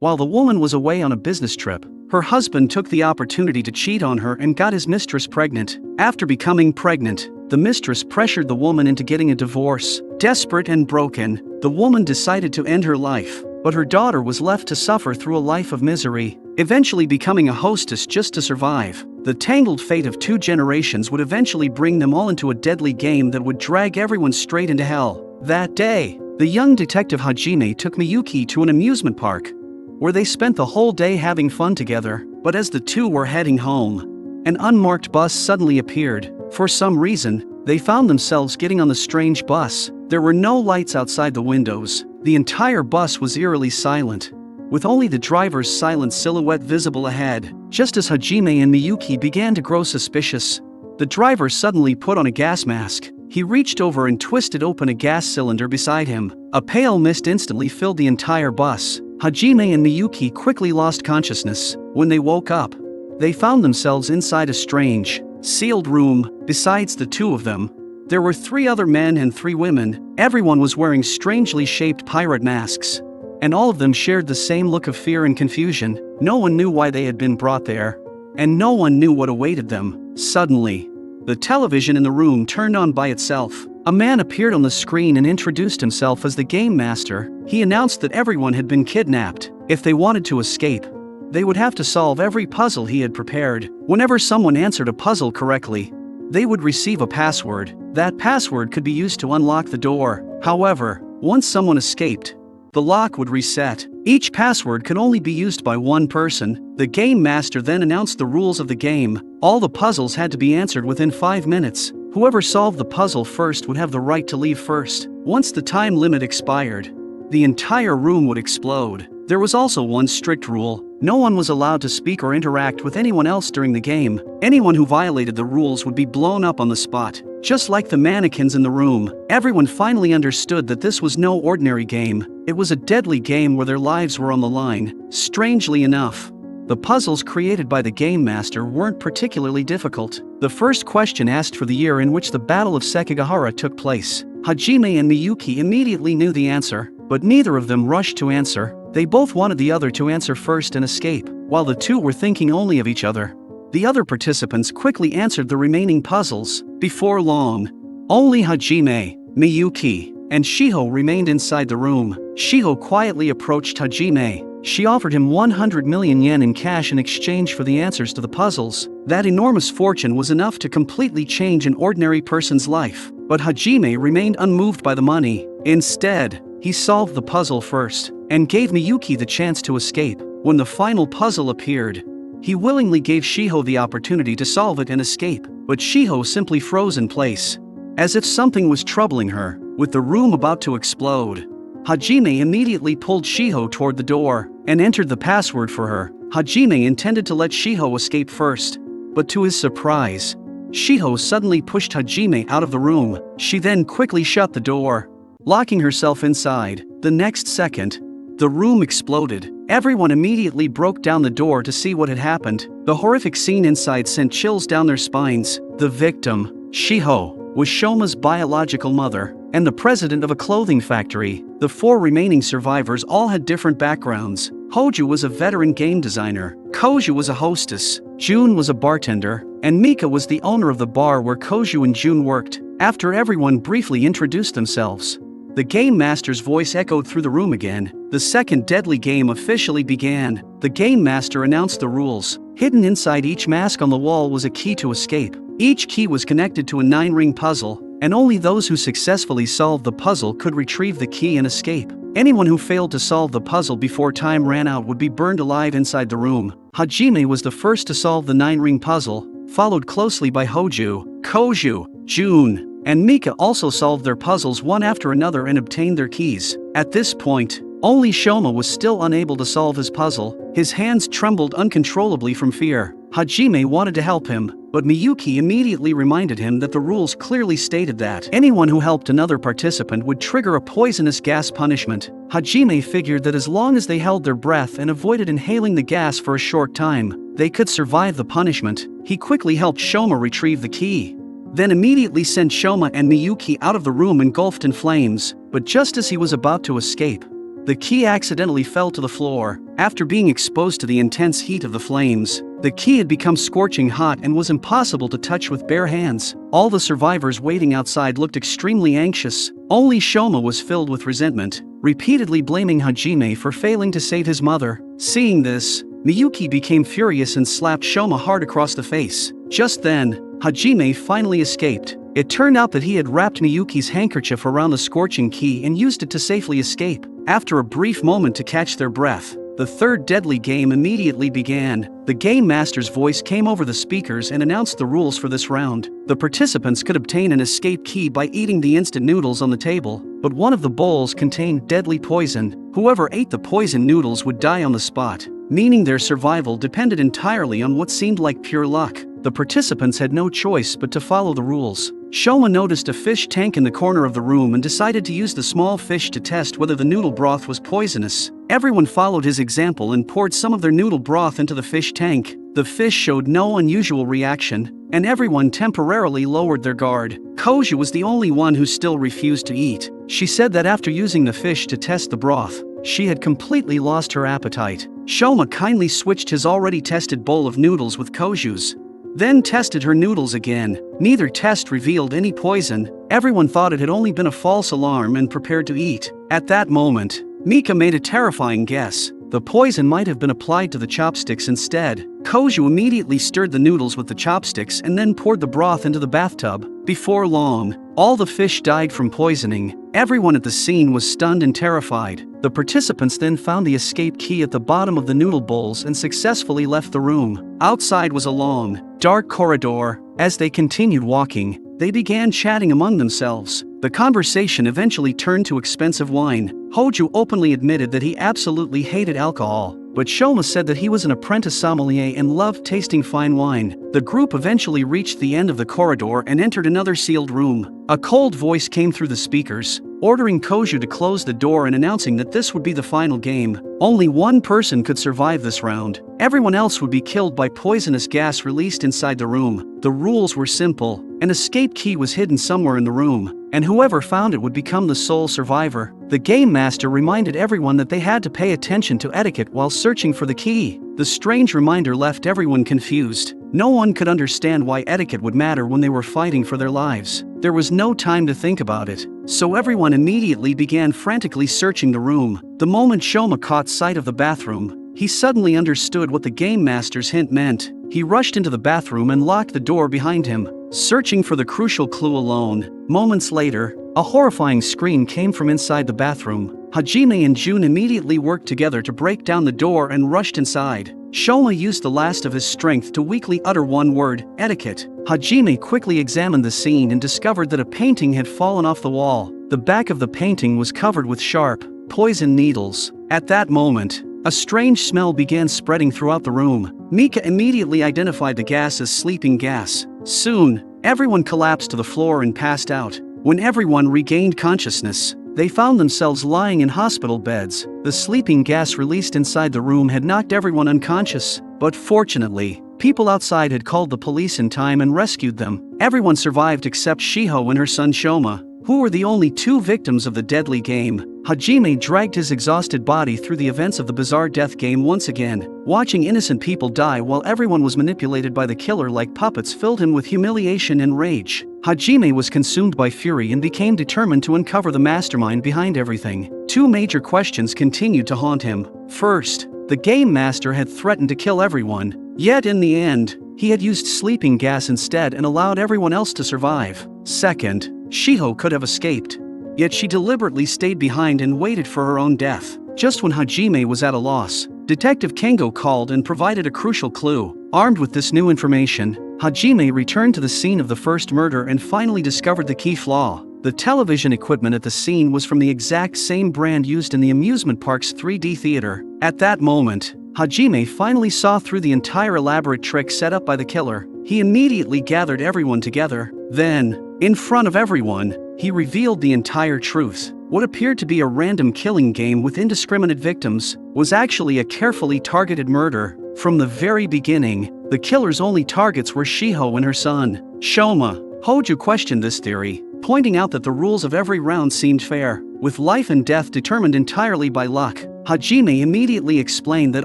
While the woman was away on a business trip, her husband took the opportunity to cheat on her and got his mistress pregnant. After becoming pregnant, the mistress pressured the woman into getting a divorce. Desperate and broken, the woman decided to end her life, but her daughter was left to suffer through a life of misery, eventually becoming a hostess just to survive. The tangled fate of 2 generations would eventually bring them all into a deadly game that would drag everyone straight into hell. That day, the young detective Hajime took Miyuki to an amusement park, where they spent the whole day having fun together. But as the two were heading home, an unmarked bus suddenly appeared. For some reason, they found themselves getting on the strange bus. There were no lights outside the windows. The entire bus was eerily silent, with only the driver's silent silhouette visible ahead. Just as Hajime and Miyuki began to grow suspicious, the driver suddenly put on a gas mask. He reached over and twisted open a gas cylinder beside him. A pale mist instantly filled the entire bus. Hajime and Miyuki quickly lost consciousness. When they woke up, they found themselves inside a strange, sealed room. Besides the two of them, there were 3 other men and 3 women. Everyone was wearing strangely shaped pirate masks, and all of them shared the same look of fear and confusion. No one knew why they had been brought there, and no one knew what awaited them. Suddenly, the television in the room turned on by itself. A man appeared on the screen and introduced himself as the game master. He announced that everyone had been kidnapped. If they wanted to escape, they would have to solve every puzzle he had prepared. Whenever someone answered a puzzle correctly, they would receive a password. That password could be used to unlock the door. However, once someone escaped, the lock would reset. Each password could only be used by one person. The game master then announced the rules of the game. All the puzzles had to be answered within 5 minutes. Whoever solved the puzzle first would have the right to leave first. Once the time limit expired, the entire room would explode. There was also one strict rule: no one was allowed to speak or interact with anyone else during the game. Anyone who violated the rules would be blown up on the spot, just like the mannequins in the room. Everyone finally understood that this was no ordinary game. It was a deadly game where their lives were on the line. Strangely enough, the puzzles created by the game master weren't particularly difficult. The first question asked for the year in which the Battle of Sekigahara took place. Hajime and Miyuki immediately knew the answer, but neither of them rushed to answer. They both wanted the other to answer first and escape. While the two were thinking only of each other, the other participants quickly answered the remaining puzzles. Before long, only Hajime, Miyuki, and Shiho remained inside the room. Shiho quietly approached Hajime. She offered him 100 million yen in cash in exchange for the answers to the puzzles. That enormous fortune was enough to completely change an ordinary person's life. But Hajime remained unmoved by the money. Instead, he solved the puzzle first, and gave Miyuki the chance to escape. When the final puzzle appeared, he willingly gave Shiho the opportunity to solve it and escape. But Shiho simply froze in place, as if something was troubling her. With the room about to explode, Hajime immediately pulled Shiho toward the door and entered the password for her. Hajime intended to let Shiho escape first, but to his surprise, Shiho suddenly pushed Hajime out of the room. She then quickly shut the door, locking herself inside. The next second, the room exploded. Everyone immediately broke down the door to see what had happened. The horrific scene inside sent chills down their spines. The victim, Shiho, was Shoma's biological mother and the president of a clothing factory. The 4 remaining survivors all had different backgrounds. Hoju was a veteran game designer, Koju was a hostess, Jun was a bartender, and Mika was the owner of the bar where Koju and Jun worked. After everyone briefly introduced themselves, the game master's voice echoed through the room again. The second deadly game officially began. The game master announced the rules. Hidden inside each mask on the wall was a key to escape. Each key was connected to a 9-ring puzzle, and only those who successfully solved the puzzle could retrieve the key and escape. Anyone who failed to solve the puzzle before time ran out would be burned alive inside the room. Hajime was the first to solve the 9-ring puzzle, followed closely by Hoju, Koju, Jun, and Mika also solved their puzzles one after another and obtained their keys. At this point, only Shoma was still unable to solve his puzzle. His hands trembled uncontrollably from fear. Hajime wanted to help him, but Miyuki immediately reminded him that the rules clearly stated that anyone who helped another participant would trigger a poisonous gas punishment. Hajime figured that as long as they held their breath and avoided inhaling the gas for a short time, they could survive the punishment. He quickly helped Shoma retrieve the key, then immediately sent Shoma and Miyuki out of the room engulfed in flames. But just as he was about to escape, the key accidentally fell to the floor. After being exposed to the intense heat of the flames, the key had become scorching hot and was impossible to touch with bare hands. All the survivors waiting outside looked extremely anxious. Only Shoma was filled with resentment, repeatedly blaming Hajime for failing to save his mother. Seeing this, Miyuki became furious and slapped Shoma hard across the face. Just then, Hajime finally escaped. It turned out that he had wrapped Miyuki's handkerchief around the scorching key and used it to safely escape. After a brief moment to catch their breath, the third deadly game immediately began. The game master's voice came over the speakers and announced the rules for this round. The participants could obtain an escape key by eating the instant noodles on the table, but one of the bowls contained deadly poison. Whoever ate the poison noodles would die on the spot, meaning their survival depended entirely on what seemed like pure luck. The participants had no choice but to follow the rules. Shoma noticed a fish tank in the corner of the room and decided to use the small fish to test whether the noodle broth was poisonous. Everyone followed his example and poured some of their noodle broth into the fish tank. The fish showed no unusual reaction, and everyone temporarily lowered their guard. Koju was the only one who still refused to eat. She said that after using the fish to test the broth, she had completely lost her appetite. Shoma kindly switched his already tested bowl of noodles with Koju's, then tested her noodles again. Neither test revealed any poison. Everyone thought it had only been a false alarm and prepared to eat. At that moment, Mika made a terrifying guess. The poison might have been applied to the chopsticks instead. Koju immediately stirred the noodles with the chopsticks and then poured the broth into the bathtub. Before long, all the fish died from poisoning. Everyone at the scene was stunned and terrified. The participants then found the escape key at the bottom of the noodle bowls and successfully left the room. Outside was a long, dark corridor. As they continued walking, they began chatting among themselves. The conversation eventually turned to expensive wine. Hoju openly admitted that he absolutely hated alcohol, but Shoma said that he was an apprentice sommelier and loved tasting fine wine. The group eventually reached the end of the corridor and entered another sealed room. A cold voice came through the speakers, ordering Koju to close the door and announcing that this would be the final game. Only one person could survive this round. Everyone else would be killed by poisonous gas released inside the room. The rules were simple. An escape key was hidden somewhere in the room, and whoever found it would become the sole survivor. The game master reminded everyone that they had to pay attention to etiquette while searching for the key. The strange reminder left everyone confused. No one could understand why etiquette would matter when they were fighting for their lives. There was no time to think about it, so everyone immediately began frantically searching the room. The moment Shoma caught sight of the bathroom, he suddenly understood what the game master's hint meant. He rushed into the bathroom and locked the door behind him, searching for the crucial clue alone. Moments later, a horrifying scream came from inside the bathroom. Hajime and Jun immediately worked together to break down the door and rushed inside. Shoma used the last of his strength to weakly utter one word, etiquette. Hajime quickly examined the scene and discovered that a painting had fallen off the wall. The back of the painting was covered with sharp, poison needles. At that moment, a strange smell began spreading throughout the room. Mika immediately identified the gas as sleeping gas. Soon, everyone collapsed to the floor and passed out. When everyone regained consciousness, they found themselves lying in hospital beds. The sleeping gas released inside the room had knocked everyone unconscious, but fortunately, people outside had called the police in time and rescued them. Everyone survived except Shiho and her son Shoma, who were the only two victims of the deadly game. Hajime dragged his exhausted body through the events of the bizarre death game once again. Watching innocent people die while everyone was manipulated by the killer like puppets filled him with humiliation and rage. Hajime was consumed by fury and became determined to uncover the mastermind behind everything. Two major questions continued to haunt him. First, the game master had threatened to kill everyone, yet in the end, he had used sleeping gas instead and allowed everyone else to survive. Second, Shiho could have escaped, yet she deliberately stayed behind and waited for her own death. Just when Hajime was at a loss, Detective Kengo called and provided a crucial clue. Armed with this new information, Hajime returned to the scene of the first murder and finally discovered the key flaw. The television equipment at the scene was from the exact same brand used in the amusement park's 3D theater. At that moment, Hajime finally saw through the entire elaborate trick set up by the killer. He immediately gathered everyone together. Then, in front of everyone, he revealed the entire truth. What appeared to be a random killing game with indiscriminate victims was actually a carefully targeted murder. From the very beginning, the killer's only targets were Shiho and her son, Shoma. Hoju questioned this theory, pointing out that the rules of every round seemed fair, with life and death determined entirely by luck. Hajime immediately explained that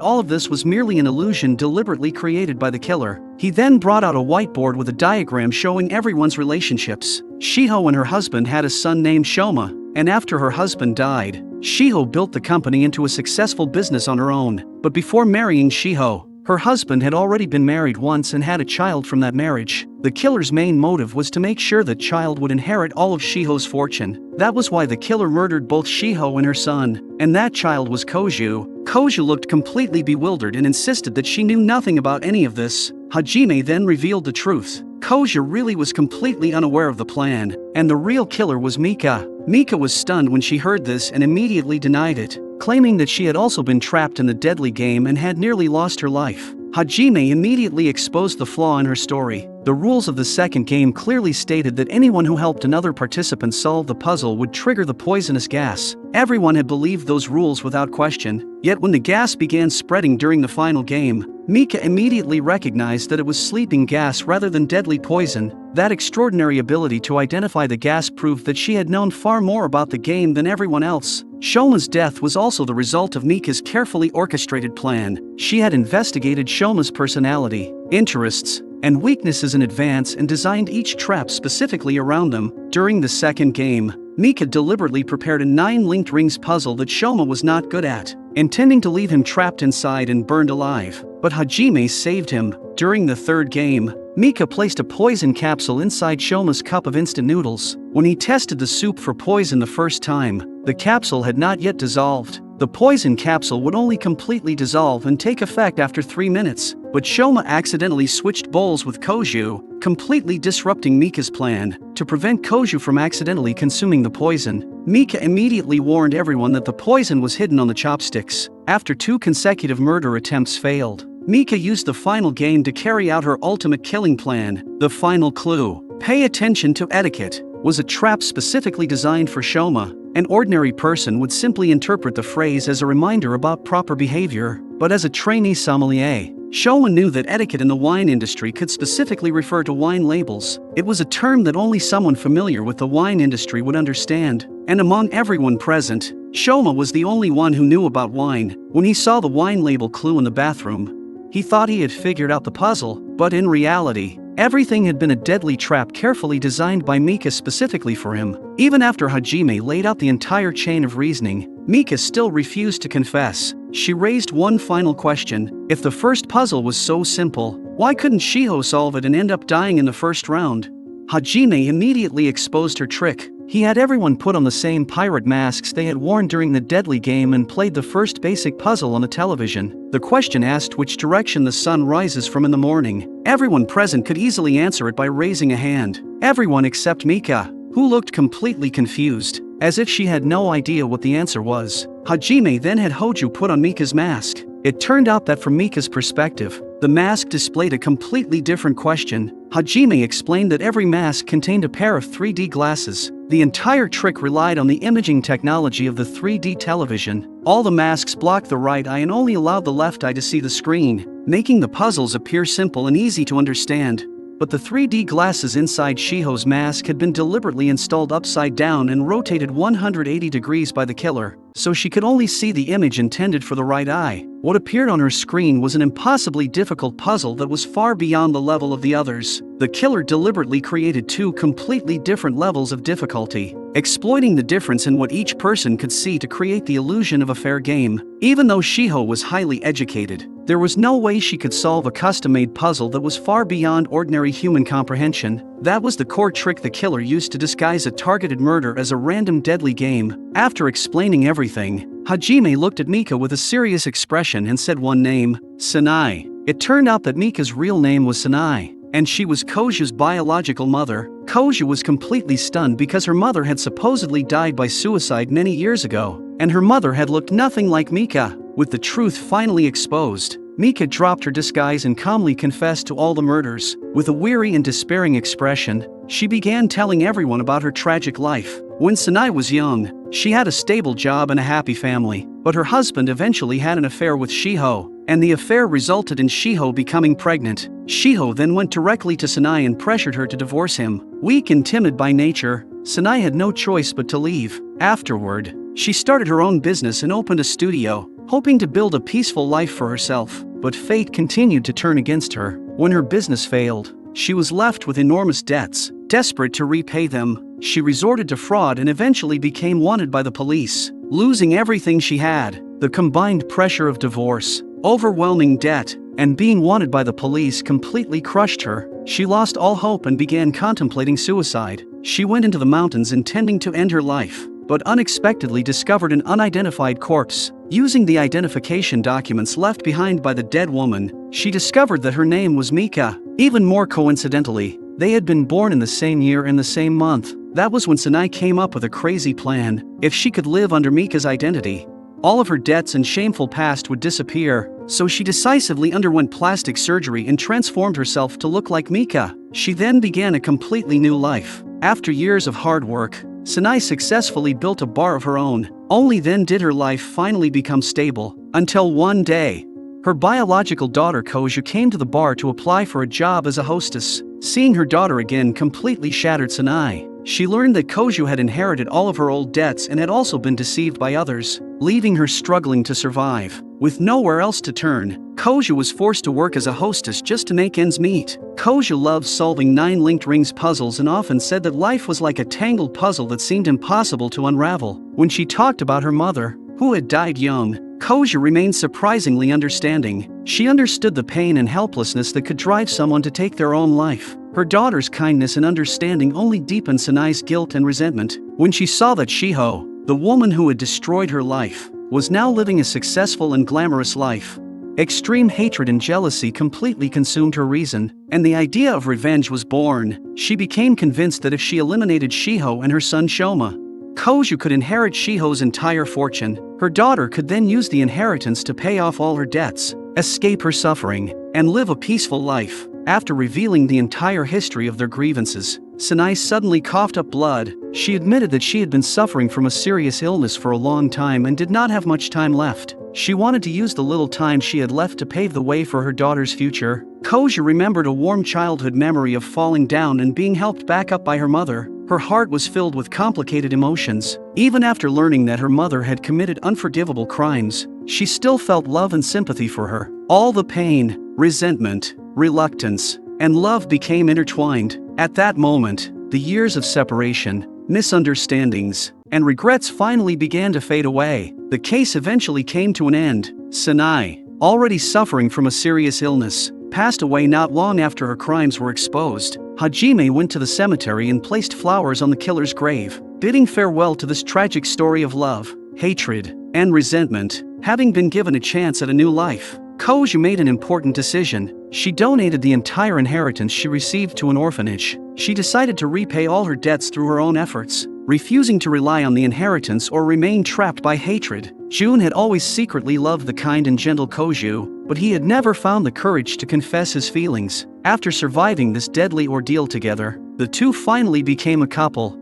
all of this was merely an illusion deliberately created by the killer. He then brought out a whiteboard with a diagram showing everyone's relationships. Shiho and her husband had a son named Shoma, and after her husband died, Shiho built the company into a successful business on her own. But before marrying Shiho, her husband had already been married once and had a child from that marriage. The killer's main motive was to make sure that child would inherit all of Shiho's fortune. That was why the killer murdered both Shiho and her son, and that child was Koju. Koju looked completely bewildered and insisted that she knew nothing about any of this. Hajime then revealed the truth. Koju really was completely unaware of the plan, and the real killer was Mika. Mika was stunned when she heard this and immediately denied it, claiming that she had also been trapped in the deadly game and had nearly lost her life. Hajime immediately exposed the flaw in her story. The rules of the second game clearly stated that anyone who helped another participant solve the puzzle would trigger the poisonous gas. Everyone had believed those rules without question, yet when the gas began spreading during the final game, Mika immediately recognized that it was sleeping gas rather than deadly poison. That extraordinary ability to identify the gas proved that she had known far more about the game than everyone else. Shoma's death was also the result of Mika's carefully orchestrated plan. She had investigated Shoma's personality, interests, and weaknesses in advance and designed each trap specifically around them. During the second game, Mika deliberately prepared a 9 linked rings puzzle that Shoma was not good at, intending to leave him trapped inside and burned alive. But Hajime saved him. During the third game, Mika placed a poison capsule inside Shoma's cup of instant noodles. When he tested the soup for poison the first time, the capsule had not yet dissolved. The poison capsule would only completely dissolve and take effect after 3 minutes, but Shoma accidentally switched bowls with Koju, completely disrupting Mika's plan. To prevent Koju from accidentally consuming the poison, Mika immediately warned everyone that the poison was hidden on the chopsticks. After 2 consecutive murder attempts failed, Mika used the final game to carry out her ultimate killing plan. The final clue, "Pay attention to etiquette," was a trap specifically designed for Shoma. An ordinary person would simply interpret the phrase as a reminder about proper behavior, but as a trainee sommelier, Shoma knew that etiquette in the wine industry could specifically refer to wine labels. It was a term that only someone familiar with the wine industry would understand, and among everyone present, Shoma was the only one who knew about wine. When he saw the wine label clue in the bathroom, he thought he had figured out the puzzle, but in reality, everything had been a deadly trap carefully designed by Mika specifically for him. Even after Hajime laid out the entire chain of reasoning, Mika still refused to confess. She raised one final question: if the first puzzle was so simple, why couldn't Shiho solve it and end up dying in the first round? Hajime immediately exposed her trick. He had everyone put on the same pirate masks they had worn during the deadly game and played the first basic puzzle on the television. The question asked which direction the sun rises from in the morning. Everyone present could easily answer it by raising a hand. Everyone except Mika, who looked completely confused, as if she had no idea what the answer was. Hajime then had Hoju put on Mika's mask. It turned out that from Mika's perspective, the mask displayed a completely different question. Hajime explained that every mask contained a pair of 3D glasses. The entire trick relied on the imaging technology of the 3D television. All the masks blocked the right eye and only allowed the left eye to see the screen, making the puzzles appear simple and easy to understand. But the 3D glasses inside Shiho's mask had been deliberately installed upside down and rotated 180 degrees by the killer, so she could only see the image intended for the right eye. What appeared on her screen was an impossibly difficult puzzle that was far beyond the level of the others. The killer deliberately created 2 completely different levels of difficulty, exploiting the difference in what each person could see to create the illusion of a fair game. Even though Shiho was highly educated, there was no way she could solve a custom-made puzzle that was far beyond ordinary human comprehension. That was the core trick the killer used to disguise a targeted murder as a random deadly game. After explaining everything, Hajime looked at Mika with a serious expression and said one name, Sanai. It turned out that Mika's real name was Sanai, and she was Koju's biological mother. Koju was completely stunned because her mother had supposedly died by suicide many years ago, and her mother had looked nothing like Mika. With the truth finally exposed, Mika dropped her disguise and calmly confessed to all the murders. With a weary and despairing expression, she began telling everyone about her tragic life. When Sanai was young, she had a stable job and a happy family, but her husband eventually had an affair with Shiho, and the affair resulted in Shiho becoming pregnant. Shiho then went directly to Sanai and pressured her to divorce him. Weak and timid by nature, Sanai had no choice but to leave. Afterward, she started her own business and opened a studio, hoping to build a peaceful life for herself. But fate continued to turn against her. When her business failed, she was left with enormous debts. Desperate to repay them, she resorted to fraud and eventually became wanted by the police. Losing everything she had, the combined pressure of divorce, overwhelming debt, and being wanted by the police completely crushed her. She lost all hope and began contemplating suicide. She went into the mountains intending to end her life, but unexpectedly discovered an unidentified corpse. Using the identification documents left behind by the dead woman, she discovered that her name was Mika. Even more coincidentally, they had been born in the same year and the same month. That was when Sanai came up with a crazy plan. If she could live under Mika's identity, all of her debts and shameful past would disappear. So she decisively underwent plastic surgery and transformed herself to look like Mika. She then began a completely new life. After years of hard work, Sanai successfully built a bar of her own. Only then did her life finally become stable. Until one day, her biological daughter Koju came to the bar to apply for a job as a hostess. Seeing her daughter again completely shattered Sanai. She learned that Koju had inherited all of her old debts and had also been deceived by others, leaving her struggling to survive. With nowhere else to turn, Koju was forced to work as a hostess just to make ends meet. Koju loved solving 9 linked rings puzzles and often said that life was like a tangled puzzle that seemed impossible to unravel. When she talked about her mother, who had died young, Koju remained surprisingly understanding. She understood the pain and helplessness that could drive someone to take their own life. Her daughter's kindness and understanding only deepened Sanai's guilt and resentment. When she saw that Shiho, the woman who had destroyed her life, was now living a successful and glamorous life, extreme hatred and jealousy completely consumed her reason, and the idea of revenge was born. She became convinced that if she eliminated Shiho and her son Shoma, Koju could inherit Shiho's entire fortune. Her daughter could then use the inheritance to pay off all her debts, escape her suffering, and live a peaceful life. After revealing the entire history of their grievances, Sanai suddenly coughed up blood. She admitted that she had been suffering from a serious illness for a long time and did not have much time left. She wanted to use the little time she had left to pave the way for her daughter's future. Koju remembered a warm childhood memory of falling down and being helped back up by her mother. Her heart was filled with complicated emotions. Even after learning that her mother had committed unforgivable crimes, she still felt love and sympathy for her. All the pain, resentment, reluctance, and love became intertwined. At that moment, the years of separation, misunderstandings, and regrets finally began to fade away. The case eventually came to an end. Sanai, already suffering from a serious illness, passed away not long after her crimes were exposed. Hajime went to the cemetery and placed flowers on the killer's grave, bidding farewell to this tragic story of love, hatred, and resentment. Having been given a chance at a new life, Koju made an important decision. She donated the entire inheritance she received to an orphanage. She decided to repay all her debts through her own efforts, refusing to rely on the inheritance or remain trapped by hatred. Jun had always secretly loved the kind and gentle Koju, but he had never found the courage to confess his feelings. After surviving this deadly ordeal together, the two finally became a couple.